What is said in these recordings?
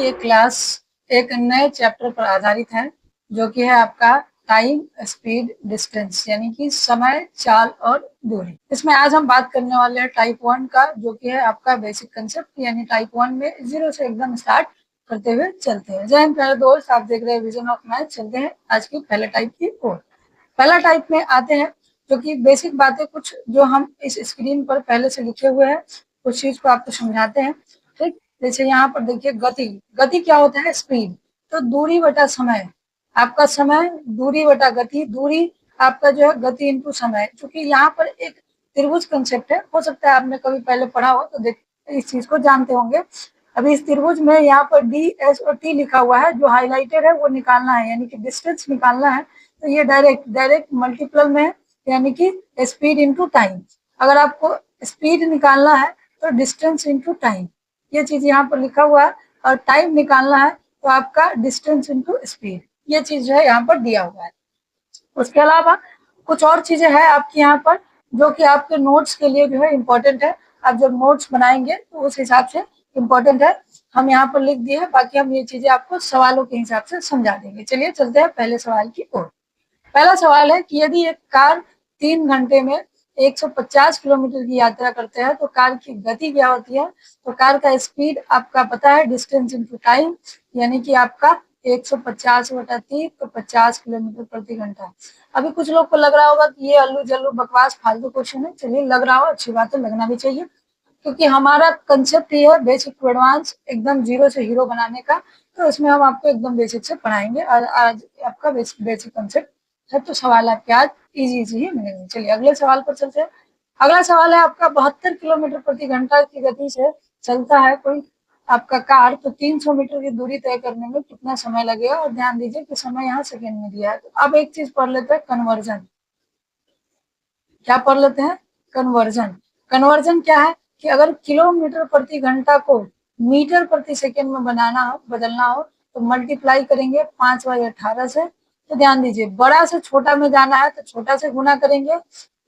ये क्लास एक नए चैप्टर पर आधारित है जो कि है आपका टाइम, स्पीड, डिस्टेंस यानी कि समय, चाल और दूरी। इसमें आज हम बात करने वाले हैं टाइप 1 का, जो कि है आपका बेसिक कंसेप्ट यानी टाइप 1 में जीरो से एकदम स्टार्ट करते हुए चलते हैं। जय हिंद प्यारे दोस्त, आप देख रहे हैं विजन ऑफ मैथ। चलते हैं आज की पहले टाइप की ओर। पहला टाइप में आते हैं जो कि बेसिक बातें कुछ जो हम इस स्क्रीन पर पहले से लिखे हुए हैं, कुछ चीज को आपको समझाते हैं। ठीक, जैसे यहाँ पर देखिए गति। गति क्या होता है? स्पीड। तो दूरी बटा समय, आपका समय दूरी बटा गति, दूरी आपका जो है गति इनटू समय। क्योंकि यहाँ पर एक त्रिभुज कंसेप्ट है, हो सकता है आपने कभी पहले पढ़ा हो तो देख इस चीज को जानते होंगे। अभी इस त्रिभुज में यहाँ पर डी, एस और टी लिखा हुआ है, जो हाईलाइटेड है वो निकालना है, यानी कि डिस्टेंस निकालना है। तो ये डायरेक्ट मल्टीपल में है, यानी कि स्पीड इनटू टाइम। अगर आपको स्पीड निकालना है तो डिस्टेंस इनटू टाइम, ये चीज यहाँ पर लिखा हुआ है। और टाइम निकालना है तो आपका डिस्टेंस इनटू स्पीड, ये चीज जो है यहाँ पर दिया हुआ है। उसके अलावा कुछ और चीजें हैं आपके यहाँ पर जो कि आपके नोट्स के लिए जो है इम्पोर्टेंट है। आप जब नोट्स बनाएंगे तो उस हिसाब से इम्पोर्टेंट है, हम यहाँ पर लिख दिए हैं। बाकी हम ये चीजें आपको सवालों के हिसाब से समझा देंगे। चलिए चलते हैं पहले सवाल की ओर। पहला सवाल है कि यदि एक कार 3 घंटे में 150 किलोमीटर की यात्रा करते हैं तो कार की गति क्या होती है? तो कार का स्पीड आपका पता है, डिस्टेंस इनटू टाइम, यानी कि आपका 150 बटा 3 तो 50 किलोमीटर प्रति घंटा। अभी कुछ लोग को लग रहा होगा कि ये अल्लू जल्लू बकवास फालतू क्वेश्चन है। चलिए, लग रहा हो अच्छी बात है, लगना भी चाहिए, क्योंकि हमारा कंसेप्ट ये है बेसिक टू एडवांस, एकदम जीरो से हीरो बनाने का। तो इसमें हम आपको एकदम बेसिक से पढ़ाएंगे और आज आपका बेसिक कंसेप्ट है, तो सवाल आपके आज इजी ही मिलेंगे। चलिए अगले सवाल पर चलते हैं। अगला सवाल है आपका 72 किलोमीटर प्रति घंटा की गति से चलता है कोई आपका कार, तो 300 मीटर की दूरी तय करने में कितना समय लगेगा? और ध्यान दीजिए कि समय यहाँ सेकेंड में दिया है। तो अब एक चीज पढ़ लेते हैं, कन्वर्जन। क्या पढ़ लेते हैं? कन्वर्जन। कन्वर्जन क्या है कि अगर किलोमीटर प्रति घंटा को मीटर प्रति सेकेंड में बदलना हो तो मल्टीप्लाई करेंगे 5/18 से। तो ध्यान दीजिए, बड़ा से छोटा में जाना है तो छोटा से गुना करेंगे,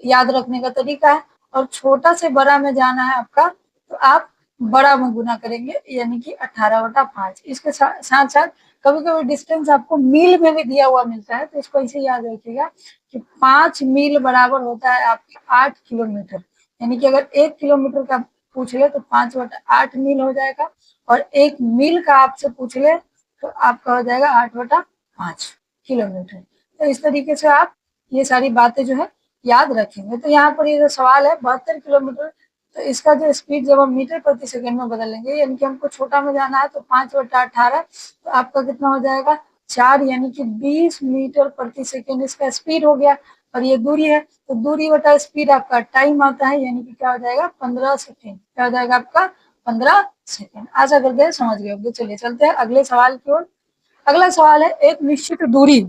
याद रखने का तरीका है। और छोटा से बड़ा में जाना है आपका, तो आप बड़ा में गुना करेंगे, यानी कि 18/5। इसके साथ साथ कभी कभी डिस्टेंस आपको मील में भी दिया हुआ मिलता है, तो इसको ऐसे याद रखिएगा कि 5 मील बराबर होता है आपके 8 किलोमीटर। यानी कि अगर 1 किलोमीटर का पूछ ले तो 5/8 मील हो जाएगा, और 1 मील का आपसे पूछ ले तो आपका हो जाएगा 8/5 किलोमीटर। तो इस तरीके से आप ये सारी बातें जो है याद रखेंगे। तो यहाँ पर ये जो सवाल है 72 किलोमीटर, तो इसका जो स्पीड जब हम मीटर प्रति सेकेंड में बदलेंगे, यानी कि हमको छोटा में जाना है तो 5/18, तो आपका कितना हो जाएगा? 4, यानी कि 20 मीटर प्रति सेकेंड इसका स्पीड हो गया। और ये दूरी है, तो दूरी बटा स्पीड आपका टाइम आता है, यानी कि क्या हो जाएगा? 15 सेकेंड। क्या हो जाएगा आपका? 15 सेकेंड। आशा करते हैं समझ गए होंगे। चलिए चलते हैं अगले सवाल की ओर। अगला सवाल है, एक निश्चित दूरी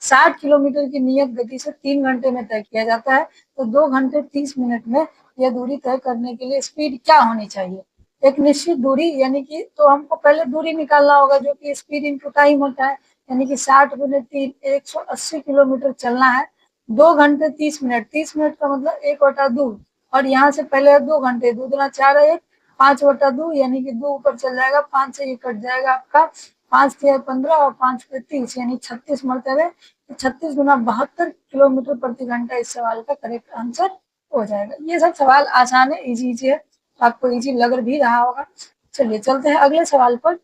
60 किलोमीटर की नियत गति से 3 घंटे में तय किया जाता है, तो 2 घंटे 30 मिनट में यह दूरी तय करने के लिए स्पीड क्या होनी चाहिए? एक निश्चित दूरी, यानी कि तो हमको पहले दूरी निकालना होगा जो कि स्पीड इनटू टाइम होता है, यानी कि 60 गुने 3 180 किलोमीटर चलना है, 2 घंटे 30 मिनट। 30 मिनट का मतलब 1/2, और यहाँ से पहले 2 घंटे, 2 दूना 4 है 1, 5/2, यानी कि 2 ऊपर चल जाएगा, 5 से ये कट जाएगा आपका, 5 से 15 और 5 पे 30, यानी 36 मरतबे। 36 गुना 72 किलोमीटर प्रति घंटा इस सवाल का करेक्ट आंसर हो जाएगा। ये सब सवाल आसान है, इजी है, आपको इजी लग भी रहा होगा। चलिए चलते हैं अगले सवाल पर।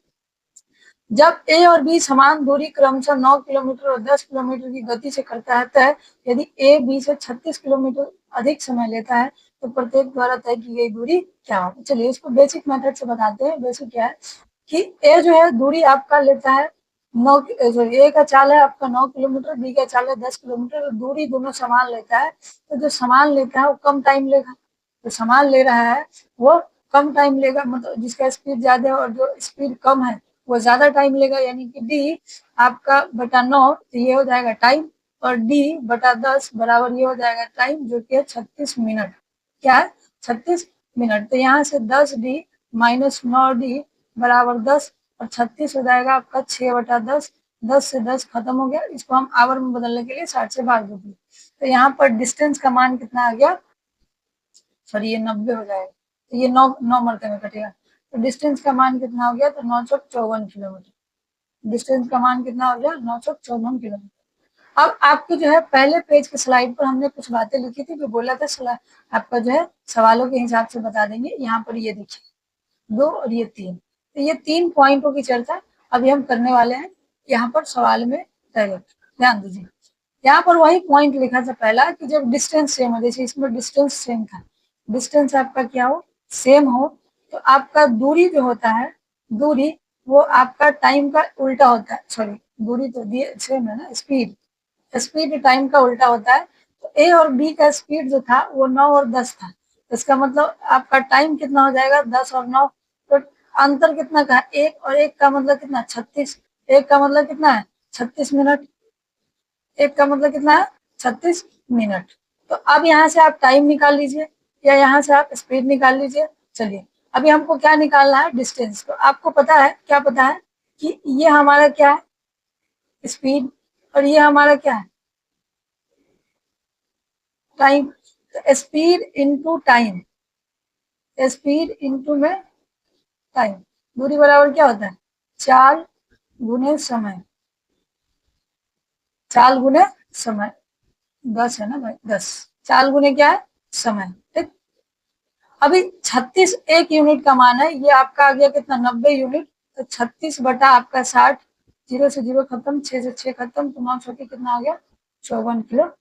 जब ए और बी समान दूरी क्रमशः 9 किलोमीटर और 10 किलोमीटर की गति से करता है तय, यदि ए बी से 36 किलोमीटर अधिक समय लेता है तो प्रत्येक द्वारा तय की गई दूरी क्या होगी? चलिए इसको बेसिक मेथड से बताते हैं। बेसिक क्या है कि ए जो है दूरी आपका लेता है 9, ए का चाल है आपका 9 किलोमीटर, बी का चाल है 10 किलोमीटर। दूरी दोनों समान लेता है, तो जो समान लेता है वो कम टाइम लेगा। जो समान ले रहा है वो कम टाइम लेगा, मतलब जिसका स्पीड ज्यादा है, और जो स्पीड कम है वो ज्यादा टाइम लेगा, यानी कि डी आपका बटा 9, तो ये हो जाएगा टाइम, और डी बटा 10 बराबर ये हो जाएगा टाइम, जो कि है 36 मिनट। क्या है? 36 मिनट। तो यहाँ से 10D माइनस 9D बराबर 10, और 36 हो जाएगा आपका 6/10। 10 से 10 खत्म हो गया, इसको हम आवर में बदलने के लिए 60 से भाग देंगे। तो यहाँ पर डिस्टेंस का मान कितना आ गया? सॉरी, ये 90 हो जाएगा, तो ये 9 मरते में कटेगा। तो डिस्टेंस का मान कितना हो गया, तो 954 किलोमीटर। डिस्टेंस का मान कितना हो गया, 954 किलोमीटर। अब आपके जो है पहले पेज के स्लाइड पर हमने कुछ बातें लिखी थी, जो बोला था आपका जो है सवालों के हिसाब से बता देंगे। यहाँ पर ये देखिए 2 और ये 3, तो ये 3 पॉइंटों की चर्चा अभी हम करने वाले हैं यहाँ पर सवाल में डायरेक्ट। ध्यान दीजिए, यहाँ पर वही पॉइंट लिखा था पहला कि जब डिस्टेंस सेम हो, जैसे इसमें डिस्टेंस सेम था, डिस्टेंस आपका क्या हो, सेम हो, तो आपका दूरी जो होता है, दूरी वो आपका टाइम का उल्टा होता है। सॉरी, दूरी तो दिए सेम है ना, स्पीड, स्पीड टाइम का उल्टा होता है। तो ए और बी का स्पीड जो था वो 9 और 10 था, इसका मतलब आपका टाइम कितना हो जाएगा, 10 और 9। तो अंतर कितना का है, 1 और 1 का मतलब कितना, 36। 1 का मतलब कितना है, 36 मिनट। 1 का मतलब कितना है, 36 मिनट। तो अब यहाँ से आप टाइम निकाल लीजिए या यहाँ से आप स्पीड निकाल लीजिए। चलिए, अभी हमको क्या निकालना है, डिस्टेंस। तो आपको पता है, क्या पता है कि ये हमारा क्या है, स्पीड, और ये हमारा क्या है, टाइम। तो speed into time, speed into में टाइम, दूरी बराबर क्या होता है, 4 गुने समय। 4 गुने समय, 10 है ना भाई, 10। 4 गुने क्या है, समय। ठीक, अभी 36 1 यूनिट का मान है, ये आपका आ गया कितना, 90 यूनिट। तो 36 बटा आपका 60, 0 से 0 खत्म, 6 से 6 खत्म, तो 9 छोटी कितना आ गया, 54 किलोमीटर।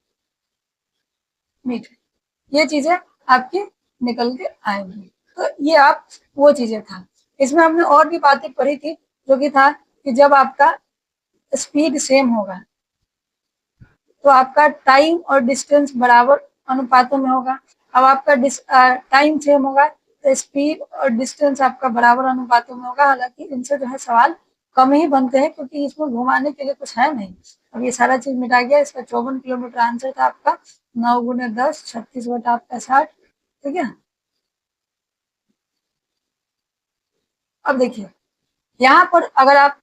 ये चीजें आपकी निकल के आएंगी। तो ये आप वो चीजें था। इसमें हमने और भी बातें पढ़ी थी, जो कि था कि जब आपका स्पीड सेम होगा तो आपका टाइम और डिस्टेंस बराबर अनुपातों में होगा। अब आपका टाइम सेम होगा तो स्पीड और डिस्टेंस आपका बराबर अनुपातों में होगा। हालांकि इनसे जो है सवाल कम ही बनते हैं, क्योंकि इसमें घुमाने के लिए कुछ है नहीं। अब ये सारा चीज मिटा गया, इसका 54 किलोमीटर आंसर था आपका। 9 गुने 10, 36 बटा आपका 60। ठीक है, अब देखिए यहाँ पर अगर आप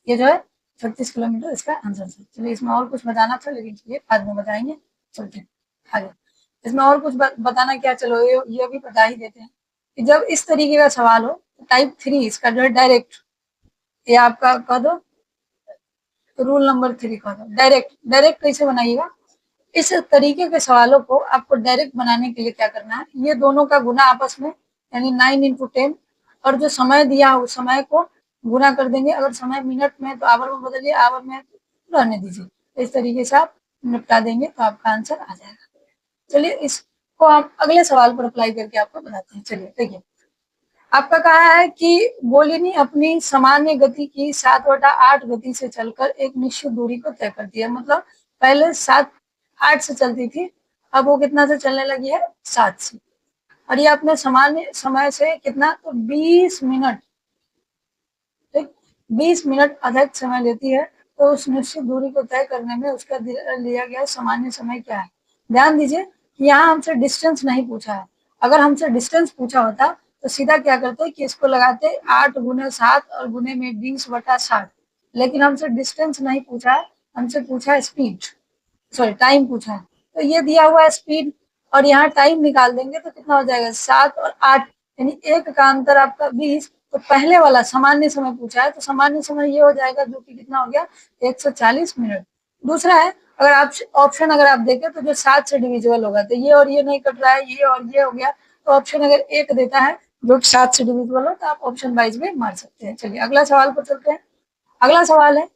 ये जो है 36 किलोमीटर इसका आंसर था। चलिए, इसमें और कुछ बताना था, लेकिन चलिए बाद में बताएंगे। चलते हैं आगे। इसमें और कुछ बताना क्या, चलो ये भी बता ही देते हैं कि जब इस तरीके का सवाल हो, टाइप 3 इसका जो है डायरेक्ट, ये आपका कह दो रूल नंबर 3 कह दो, डायरेक्ट। डायरेक्ट कैसे बनाइएगा, इस तरीके के सवालों को आपको डायरेक्ट बनाने के लिए क्या करना है, ये दोनों का गुना आपस में, यानी 9 इंटू 10, और जो समय दिया है उस समय को गुना कर देंगे। अगर समय मिनट में तो आवर में बदलिए, आवर में रहने दीजिए। तो इस तरीके से आप निपटा देंगे तो आपका आंसर आ जाएगा। चलिए, इसको हम अगले सवाल पर अप्लाई करके आपको बताते हैं। चलिए देखिए, आपका कहा है कि गोलिनी अपनी सामान्य गति की 7/8 गति से चलकर एक निश्चित दूरी को तय करती है। मतलब पहले 7/8 से चलती थी, अब वो कितना से चलने लगी है, 7 से। और ये अपने सामान्य समय से कितना, तो 20 मिनट, ठीक, 20 मिनट अधिक समय लेती है। तो उस निश्चित दूरी को तय करने में उसका लिया गया सामान्य समय क्या है। ध्यान दीजिए, यहाँ हमसे डिस्टेंस नहीं पूछा है। अगर हमसे डिस्टेंस पूछा होता तो सीधा क्या करते कि इसको लगाते 8 गुने 7 और गुने में 20 बटा 60। लेकिन हमसे डिस्टेंस नहीं पूछा है, हमसे पूछा है स्पीड, सॉरी टाइम पूछा है। तो ये दिया हुआ है स्पीड, और यहाँ टाइम निकाल देंगे तो कितना हो जाएगा, 7 और 8, यानी 1 का अंतर आपका 20। तो पहले वाला सामान्य समय पूछा है, तो सामान्य समय ये हो जाएगा, जो कि कितना हो गया, 140 मिनट। दूसरा है, अगर आप ऑप्शन अगर आप देखें तो जो 7 से डिविजिबल होगा, तो ये और ये नहीं कट रहा है, ये और ये हो गया। तो ऑप्शन अगर 1 देता है जो 7 से डिविजिबल हो, तो आप ऑप्शन वाइज में मार सकते हैं। चलिए अगला सवाल पर चलते हैं। अगला सवाल है,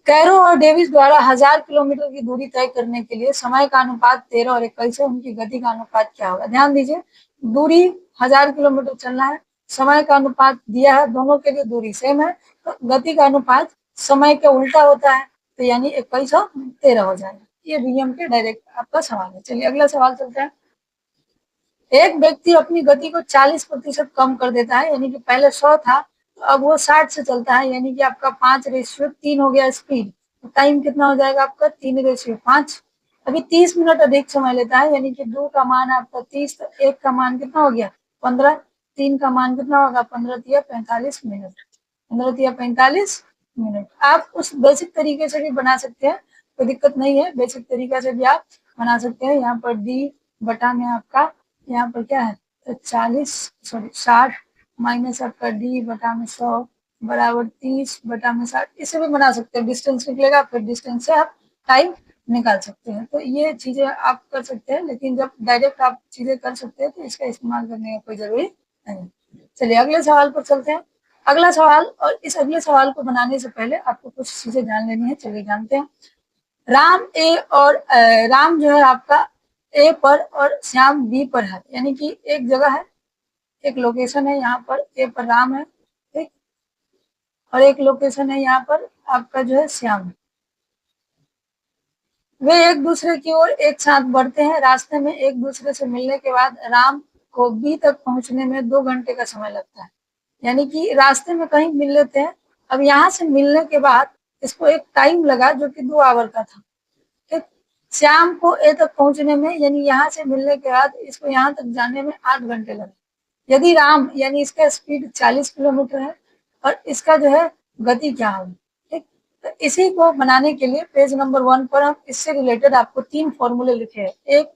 कैरो और डेविस द्वारा 1000 किलोमीटर की दूरी तय करने के लिए समय का अनुपात 13 और 21 है, उनकी गति का अनुपात क्या होगा। ध्यान दीजिए, दूरी 1000 किलोमीटर चलना है, समय का अनुपात दिया है, दोनों के लिए दूरी सेम है, तो गति का अनुपात समय के उल्टा होता है, तो यानी 21 और 13 हो जाएगा। ये नियम के डायरेक्ट आपका सवाल है। चलिए अगला सवाल चलते हैं। एक व्यक्ति अपनी गति को 40% कम कर देता है, यानी कि पहले 100 था तो अब वो 60 से चलता है, यानी कि आपका 5:3 हो गया स्पीड। तो टाइम कितना हो जाएगा आपका, 3:5। अभी 30 मिनट अधिक समय लेता है, यानी कि 2 का मान है आपका 30, तो 1 का मान कितना हो गया, 15। 3 का मान कितना होगा, 15 × 45 मिनट। 15 × 45 मिनट। आप उस बेसिक तरीके से भी बना सकते हैं, कोई दिक्कत नहीं है, बेसिक तरीका से भी आप बना सकते हैं। यहाँ पर डी बटा में आपका यहाँ पर क्या है, तो 60 माइनस आपका डी बटा में 100 बराबर 30 बटा में 60। इसे भी बना सकते हैं, डिस्टेंस निकलेगा, फिर डिस्टेंस से आप टाइम निकाल सकते हैं। तो ये चीजें आप कर सकते हैं, लेकिन जब डायरेक्ट आप चीजें कर सकते हैं तो इसका इस्तेमाल करने का कोई जरूरी नहीं। चलिए अगले सवाल पर चलते हैं। अगला सवाल, और इस अगले सवाल को बनाने से पहले आपको कुछ चीजें जान लेनी है। चलिए जानते हैं। राम ए और राम जो है आपका ए पर और श्याम बी पर है, यानी कि एक जगह है, एक लोकेशन है, यहाँ पर ए पर राम है, ठीक, और एक लोकेशन है यहाँ पर आपका जो है श्याम। वे एक दूसरे की ओर एक साथ बढ़ते हैं। रास्ते में एक दूसरे से मिलने के बाद राम को बी तक पहुंचने में 2 घंटे का समय लगता है। यानी कि रास्ते में कहीं मिल लेते हैं। अब यहाँ से मिलने के बाद इसको एक टाइम लगा जो कि 2 आवर का था। ठीक, श्याम को ए तक पहुंचने में, यानी यहाँ से मिलने के बाद इसको यहाँ तक जाने में 8 घंटे लगे। यदि राम, यानी इसका स्पीड 40 किलोमीटर है और इसका जो है गति क्या होगी। ठीक, तो इसी को बनाने के लिए पेज नंबर 1 पर हम इससे रिलेटेड आपको 3 फॉर्मूले लिखे हैं। एक,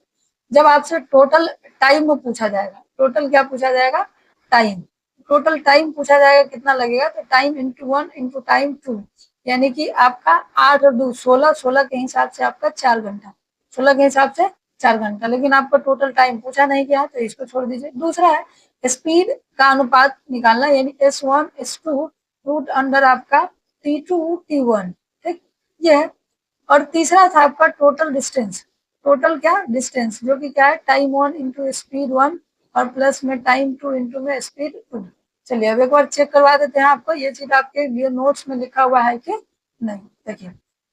जब आपसे टोटल टाइम पूछा जाएगा, टोटल क्या पूछा जाएगा, टाइम, टोटल टाइम पूछा जाएगा कितना लगेगा, तो टाइम इंटू 1 इंटू टाइम 2, यानी कि आपका 8 और 2 16, 16 के हिसाब से आपका 4 घंटा, 16 के हिसाब से 4 घंटा। लेकिन आपका टोटल टाइम पूछा नहीं गया तो इसको छोड़ दीजिए। दूसरा है स्पीड का अनुपात निकालना, यानी S1 S2 रूट अंडर आपका T2 T1। ठीक, ये है। और तीसरा था आपका टोटल डिस्टेंस, टोटल क्या डिस्टेंस, जो कि क्या है टाइम 1 इंटू स्पीड 1 और प्लस में टाइम 2 इंटू में स्पीड 2। चलिए अब एक बार चेक करवा देते हैं आपको, ये चीज आपके लिए नोट्स में लिखा हुआ है कि नहीं। देखिए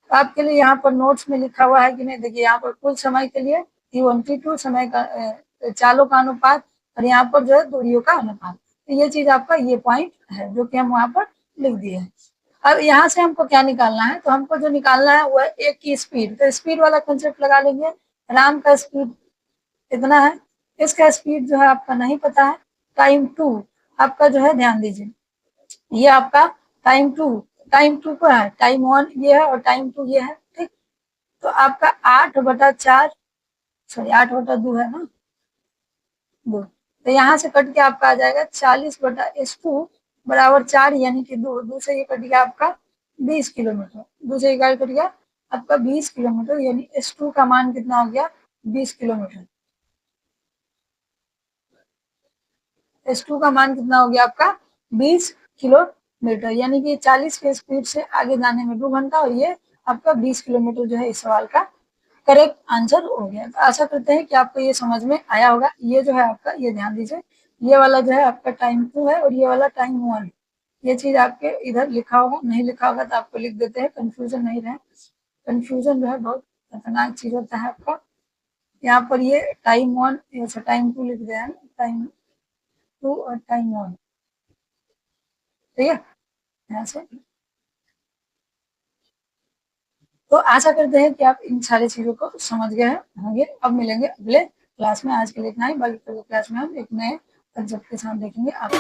आपके लिए यहाँ पर नोट्स में लिखा हुआ है कि नहीं। देखिए यहाँ पर कुल समय के लिए T1 T2 समय का चालों का अनुपात, और यहाँ पर जो है दूरियों का अनुपात। तो ये चीज आपका ये पॉइंट है जो कि हम वहां पर लिख दिए हैं। अब यहाँ से हमको क्या निकालना है, तो हमको जो निकालना है वो है एक की स्पीड। तो स्पीड वाला कंसेप्ट लगा लेंगे। राम का स्पीड इतना है, इसका स्पीड जो है आपका नहीं पता है। टाइम 2 आपका जो है, ध्यान दीजिए, ये आपका टाइम 2, टाइम 2 को है, टाइम 1 ये है और टाइम 2 ये है। ठीक, तो आपका 8/4, सॉरी 8/2 है ना, 2, तो यहाँ से कट के आपका आ जाएगा 40/S2 बराबर 4, यानी कि 2, 2 से ये कट गया आपका 20 किलोमीटर, 2 से ये कट गया आपका 20 किलोमीटर, यानी S2 का मान कितना हो गया, 20 किलोमीटर। S2 का मान कितना हो गया आपका, 20 किलोमीटर, यानी कि 40 के स्पीड से आगे जाने में 2 घंटा, और ये आपका 20 किलोमीटर जो है इस सवाल का करेक्ट आंसर हो गया। तो आशा करते हैं कि आपको ये समझ में आया होगा। ये जो है आपका, ये ध्यान दीजिए, ये वाला जो है आपका टाइम 2 है और ये वाला टाइम 1। ये चीज आपके इधर लिखा होगा, नहीं लिखा होगा तो आपको लिख देते हैं, कंफ्यूजन नहीं रहे। कंफ्यूजन जो है बहुत खतरनाक चीज होता है आपका। यहाँ पर ये टाइम 1, ये टाइम 2 लिख दिया है, टाइम 2 और टाइम 1, ठीक है। यहाँ से तो आशा करते हैं कि आप इन सारी चीजों को समझ गए होंगे। अब मिलेंगे अगले क्लास में, आज के लिए इतना ही। बाकी क्लास में हम एक नए कंसेप्ट के साथ देखेंगे आपको।